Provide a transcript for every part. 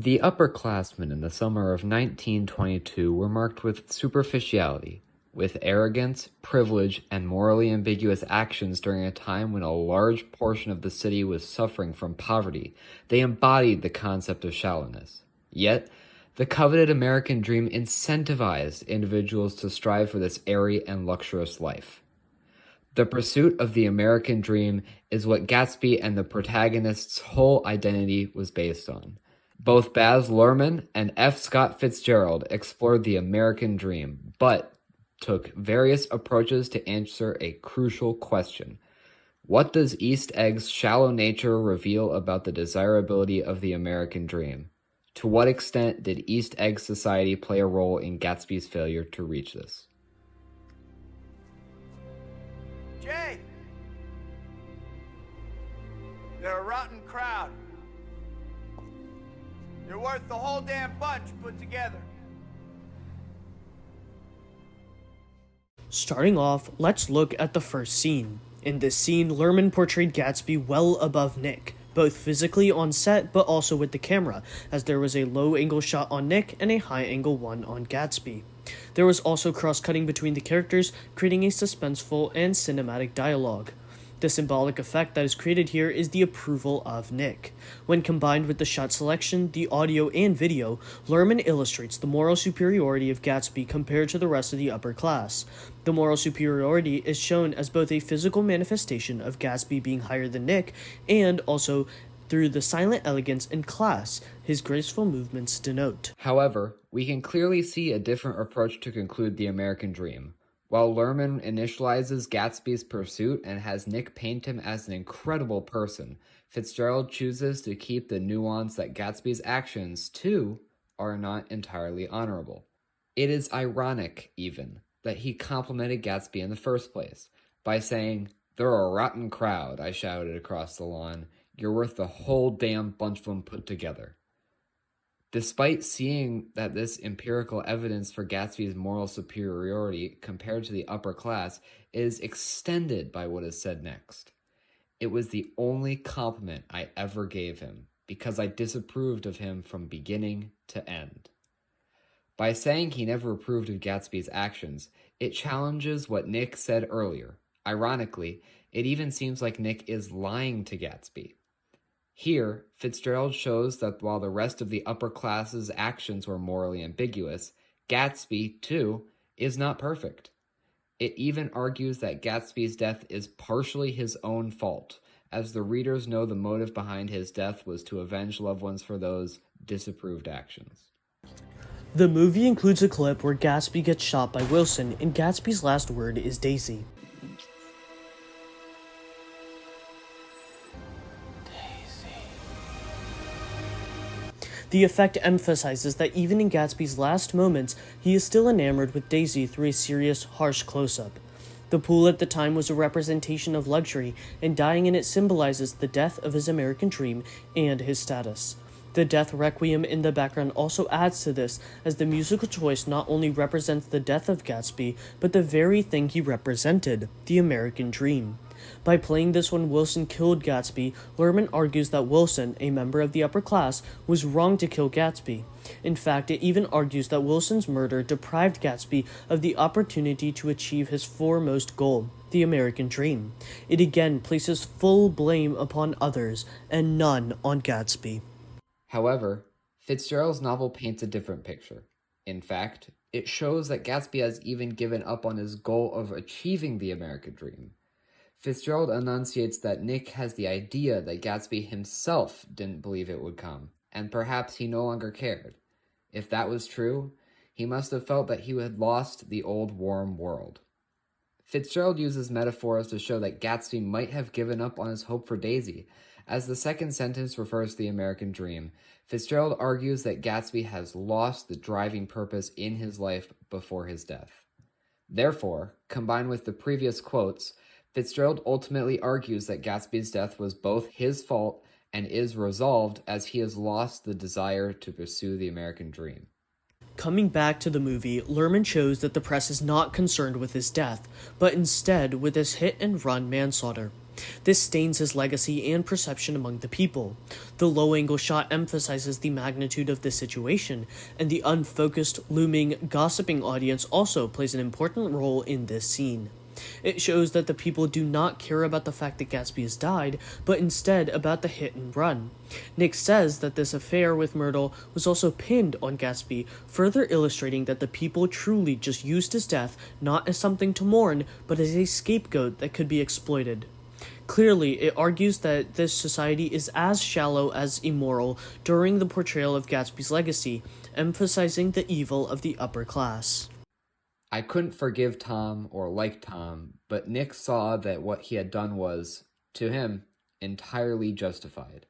The upperclassmen in the summer of 1922 were marked with superficiality, with arrogance, privilege, and morally ambiguous actions during a time when a large portion of the city was suffering from poverty. They embodied the concept of shallowness. Yet, the coveted American dream incentivized individuals to strive for this airy and luxurious life. The pursuit of the American dream is what Gatsby and the protagonist's whole identity was based on. Both Baz Luhrmann and F. Scott Fitzgerald explored the American dream, but took various approaches to answer a crucial question. What does East Egg's shallow nature reveal about the desirability of the American dream? To what extent did East Egg society play a role in Gatsby's failure to reach this? Jay! They're a rotten crowd. You're worth the whole damn bunch put together. Starting off, let's look at the first scene. In this scene, Luhrmann portrayed Gatsby well above Nick, both physically on set but also with the camera, as there was a low-angle shot on Nick and a high-angle one on Gatsby. There was also cross-cutting between the characters, creating a suspenseful and cinematic dialogue. The symbolic effect that is created here is the approval of Nick. When combined with the shot selection, the audio, and video, Luhrmann illustrates the moral superiority of Gatsby compared to the rest of the upper class. The moral superiority is shown as both a physical manifestation of Gatsby being higher than Nick, and also through the silent elegance and class his graceful movements denote. However, we can clearly see a different approach to conclude the American dream. While Luhrmann initializes Gatsby's pursuit and has Nick paint him as an incredible person, Fitzgerald chooses to keep the nuance that Gatsby's actions, too, are not entirely honorable. It is ironic, even, that he complimented Gatsby in the first place, by saying, "They're a rotten crowd," I shouted across the lawn. "You're worth the whole damn bunch of them put together." Despite seeing that this empirical evidence for Gatsby's moral superiority compared to the upper class is extended by what is said next. It was the only compliment I ever gave him, because I disapproved of him from beginning to end. By saying he never approved of Gatsby's actions, it challenges what Nick said earlier. Ironically, it even seems like Nick is lying to Gatsby. Here, Fitzgerald shows that while the rest of the upper class's actions were morally ambiguous, Gatsby, too, is not perfect. It even argues that Gatsby's death is partially his own fault, as the readers know the motive behind his death was to avenge loved ones for those disapproved actions. The movie includes a clip where Gatsby gets shot by Wilson, and Gatsby's last word is Daisy. The effect emphasizes that even in Gatsby's last moments, he is still enamored with Daisy through a serious, harsh close-up. The pool at the time was a representation of luxury, and dying in it symbolizes the death of his American dream and his status. The death requiem in the background also adds to this, as the musical choice not only represents the death of Gatsby, but the very thing he represented, the American dream. By playing this when Wilson killed Gatsby, Luhrmann argues that Wilson, a member of the upper class, was wrong to kill Gatsby. In fact, it even argues that Wilson's murder deprived Gatsby of the opportunity to achieve his foremost goal, the American dream. It again places full blame upon others, and none on Gatsby. However, Fitzgerald's novel paints a different picture. In fact, it shows that Gatsby has even given up on his goal of achieving the American dream. Fitzgerald enunciates that Nick has the idea that Gatsby himself didn't believe it would come, and perhaps he no longer cared. If that was true, he must have felt that he had lost the old warm world. Fitzgerald uses metaphors to show that Gatsby might have given up on his hope for Daisy. As the second sentence refers to the American dream, Fitzgerald argues that Gatsby has lost the driving purpose in his life before his death. Therefore, combined with the previous quotes, Fitzgerald ultimately argues that Gatsby's death was both his fault and is resolved as he has lost the desire to pursue the American dream. Coming back to the movie, Luhrmann shows that the press is not concerned with his death, but instead with his hit-and-run manslaughter. This stains his legacy and perception among the people. The low-angle shot emphasizes the magnitude of the situation, and the unfocused, looming, gossiping audience also plays an important role in this scene. It shows that the people do not care about the fact that Gatsby has died, but instead about the hit and run. Nick says that this affair with Myrtle was also pinned on Gatsby, further illustrating that the people truly just used his death not as something to mourn, but as a scapegoat that could be exploited. Clearly, it argues that this society is as shallow as immoral during the portrayal of Gatsby's legacy, emphasizing the evil of the upper class. I couldn't forgive Tom or like Tom, but Nick saw that what he had done was, to him, entirely justified.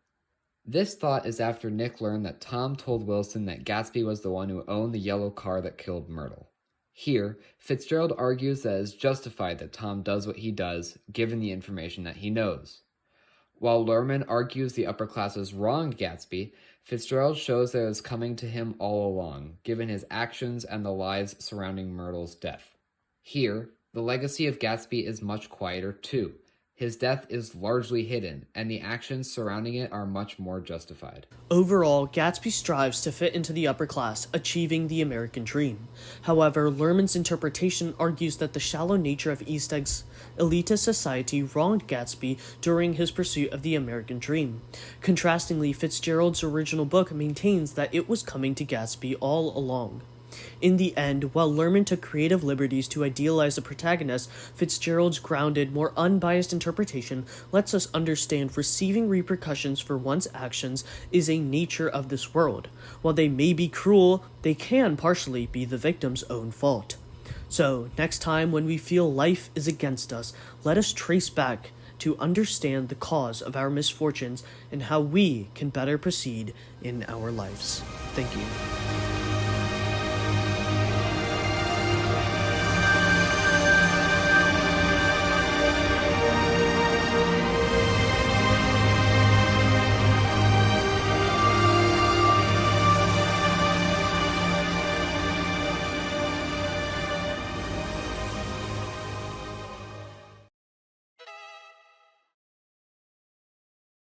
This thought is after Nick learned that Tom told Wilson that Gatsby was the one who owned the yellow car that killed Myrtle. Here, Fitzgerald argues that it is justified that Tom does what he does, given the information that he knows. While Lerman argues the upper classes wronged Gatsby, Fitzgerald shows that it was coming to him all along, given his actions and the lies surrounding Myrtle's death. Here, the legacy of Gatsby is much quieter too. His death is largely hidden, and the actions surrounding it are much more justified. Overall, Gatsby strives to fit into the upper class, achieving the American dream. However, Lerman's interpretation argues that the shallow nature of East Egg's elitist society wronged Gatsby during his pursuit of the American dream. Contrastingly, Fitzgerald's original book maintains that it was coming to Gatsby all along. In the end, while Lerman took creative liberties to idealize the protagonist, Fitzgerald's grounded, more unbiased interpretation lets us understand receiving repercussions for one's actions is a nature of this world. While they may be cruel, they can partially be the victim's own fault. So, next time when we feel life is against us, let us trace back to understand the cause of our misfortunes and how we can better proceed in our lives. Thank you.